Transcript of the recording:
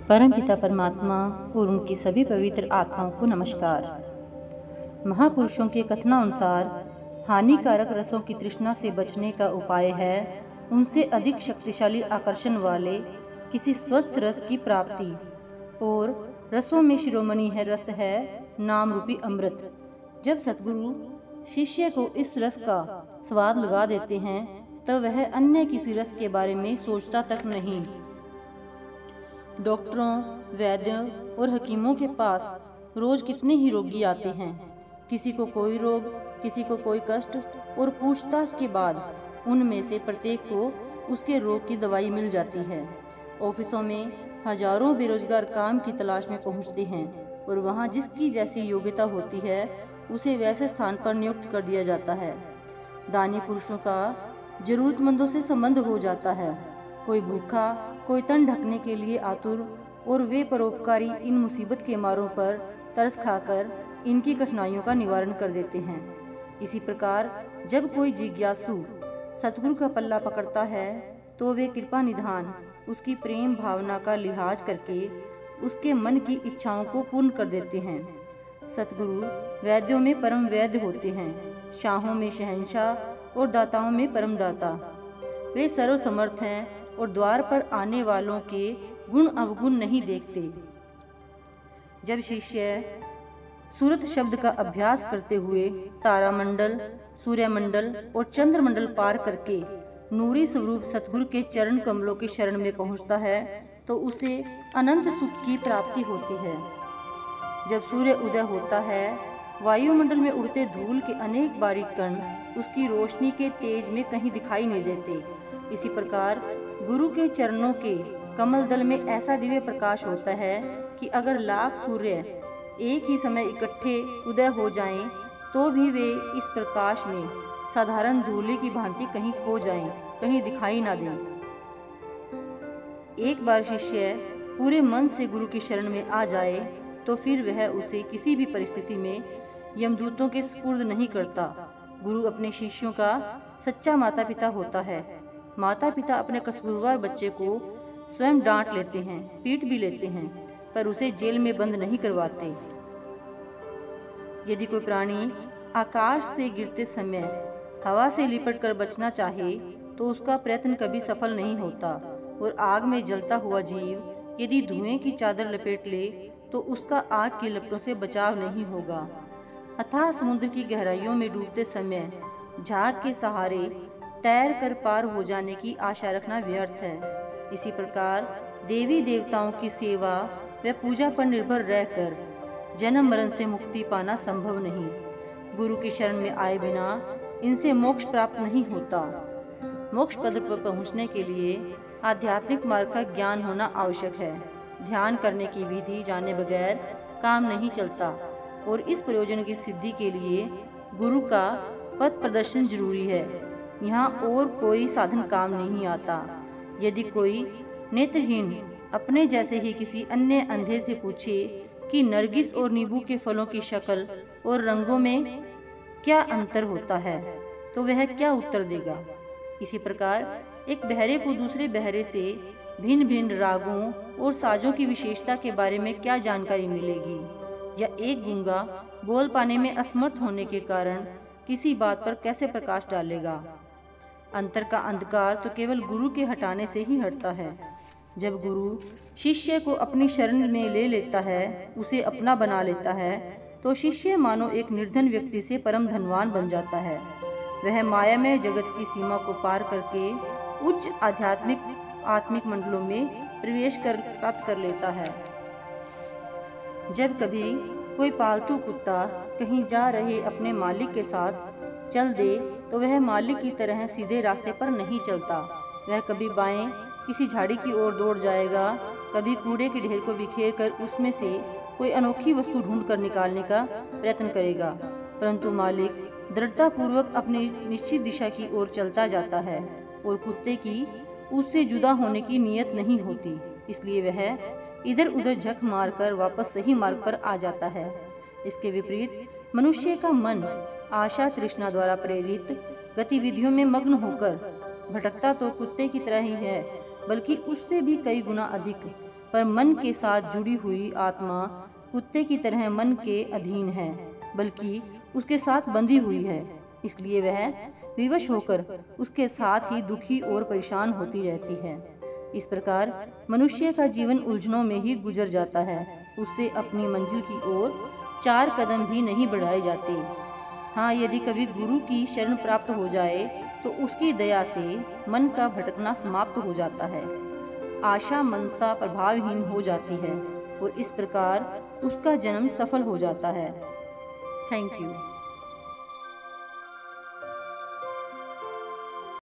परमपिता परमात्मा और उनकी सभी पवित्र आत्माओं को नमस्कार। महापुरुषों के कथनानुसार हानिकारक रसों की तृष्णा से बचने का उपाय है उनसे अधिक शक्तिशाली आकर्षण वाले किसी स्वस्थ रस की प्राप्ति, और रसों में शिरोमणि है रस है नाम रूपी अमृत। जब सतगुरु शिष्य को इस रस का स्वाद लगा देते हैं तब वह अन्य किसी रस के बारे में सोचता तक नहीं। डॉक्टरों, वैद्यों और हकीमों के पास रोज कितने ही रोगी आते हैं। किसी को कोई रोग, किसी को कोई कष्ट, और पूछताछ के बाद उनमें से प्रत्येक को उसके रोग की दवाई मिल जाती है। ऑफिसों में हजारों बेरोजगार काम की तलाश में पहुंचते हैं और वहां जिसकी जैसी योग्यता होती है उसे वैसे स्थान पर नियुक्त कर दिया जाता है। दानी पुरुषों का जरूरतमंदों से संबंध हो जाता है। कोई भूखा, कोई तन ढकने के लिए आतुर, और वे परोपकारी इन मुसीबत के मारों पर तरस खाकर इनकी कठिनाइयों का निवारण कर देते हैं। इसी प्रकार जब कोई जिज्ञासु सतगुरु का पल्ला पकड़ता है तो वे कृपा निधान उसकी प्रेम भावना का लिहाज करके उसके मन की इच्छाओं को पूर्ण कर देते हैं। सतगुरु वैद्यों में परम वैद्य होते हैं, शाहों में शहंशाह और दाताओं में परम दाता। वे सर्व समर्थ हैं और द्वार पर आने वालों के गुण अवगुण नहीं देखते। जब शिष्य सूरत शब्द का अभ्यास करते हुए तारामंडल, सूर्यमंडल और चंद्रमंडल पार करके नूरी स्वरूप सतगुरु के चरण कमलों की शरण में पहुंचता है तो उसे अनंत सुख की प्राप्ति होती है। जब सूर्य उदय होता है, वायुमंडल में उड़ते धूल के अनेक बारीक कण उसकी रोशनी के तेज में कहीं दिखाई नहीं देते। इसी प्रकार गुरु के चरणों के कमल दल में ऐसा दिव्य प्रकाश होता है कि अगर लाख सूर्य एक ही समय इकट्ठे उदय हो जाएं, तो भी वे इस प्रकाश में साधारण धूली की भांति कहीं खो जाएं, कहीं दिखाई ना दें। एक बार शिष्य पूरे मन से गुरु की शरण में आ जाए तो फिर वह उसे किसी भी परिस्थिति में यमदूतों के सुपुर्द नहीं करता। गुरु अपने शिष्यों का सच्चा माता पिता होता है। माता पिता अपने कसूरवार बच्चे को स्वयं डांट लेते हैं, पीट भी लेते हैं, पर उसे जेल में बंद नहीं करवाते। यदि कोई प्राणी आकाश से गिरते समय हवा से लिपट कर बचना चाहे तो उसका प्रयत्न कभी सफल नहीं होता, और आग में जलता हुआ जीव यदि धुएं की चादर लपेट ले तो उसका आग की लपटों से बचाव नहीं होगा। अथाह समुद्र की गहराइयों में डूबते समय झाग के सहारे तैर कर पार हो जाने की आशा रखना व्यर्थ है। इसी प्रकार देवी देवताओं की सेवा व पूजा पर निर्भर रहकर जन्म मरण से मुक्ति पाना संभव नहीं। गुरु की शरण में आए बिना इनसे मोक्ष प्राप्त नहीं होता। मोक्ष पद पर पहुंचने के लिए आध्यात्मिक मार्ग का ज्ञान होना आवश्यक है। ध्यान करने की विधि जाने बगैर काम नहीं चलता, और इस प्रयोजन की सिद्धि के लिए गुरु का पथ प्रदर्शन जरूरी है। यहाँ और कोई साधन काम नहीं आता। यदि कोई नेत्रहीन अपने जैसे ही किसी अन्य अंधे से पूछे कि नरगिस और नींबू के फलों की शक्ल और रंगों में क्या अंतर होता है, तो वह क्या उत्तर देगा? इसी प्रकार एक बहरे को दूसरे बहरे से भिन्न भिन्न रागों और साजों की विशेषता के बारे में क्या जानकारी मिलेगी? या एक गूंगा बोल पाने में असमर्थ होने के कारण किसी बात पर कैसे प्रकाश डालेगा? अंतर का अंधकार तो केवल गुरु के हटाने से ही हटता है। जब गुरु शिष्य को अपनी शरण में ले लेता है, उसे अपना बना लेता है, तो शिष्य मानो एक निर्धन व्यक्ति से परम धनवान बन जाता है। वह मायामय जगत की सीमा को पार करके उच्च आत्मिक मंडलों में प्रवेश कर प्राप्त कर लेता है। जब कभी कोई पालतू कुत्ता कहीं जा रहे अपने मालिक के साथ चल दे तो वह मालिक की तरह सीधे रास्ते पर नहीं चलता। वह कभी बाएं किसी झाड़ी की ओर दौड़ जाएगा, कभी कूड़े के ढेर को बिखेर कर उसमें से कोई अनोखी वस्तु ढूंढ कर निकालने का प्रयत्न करेगा, परंतु मालिक दृढ़तापूर्वक अपनी निश्चित दिशा की ओर चलता जाता है और कुत्ते की उससे जुदा होने की नीयत नहीं होती। इसलिए वह इधर उधर झक मारकर वापस सही मार्ग पर आ जाता है। इसके विपरीत मनुष्य का मन आशा तृष्णा द्वारा प्रेरित गतिविधियों में मग्न होकर भटकता तो कुत्ते की तरह ही है, बल्कि उससे भी कई गुना अधिक पर मन के साथ जुड़ी हुई आत्मा कुत्ते की तरह मन के अधीन है, बल्कि उसके साथ बंधी हुई है। इसलिए वह विवश होकर उसके साथ ही दुखी और परेशान होती रहती है। इस प्रकार मनुष्य का जीवन उलझनों में ही गुजर जाता है। उससे अपनी मंजिल की ओर 4 कदम भी नहीं बढ़ाए जाते। हाँ, यदि कभी गुरु की शरण प्राप्त हो जाए तो उसकी दया से मन का भटकना समाप्त हो जाता है, आशा मनसा प्रभावहीन हो जाती है और इस प्रकार उसका जन्म सफल हो जाता है। Thank you.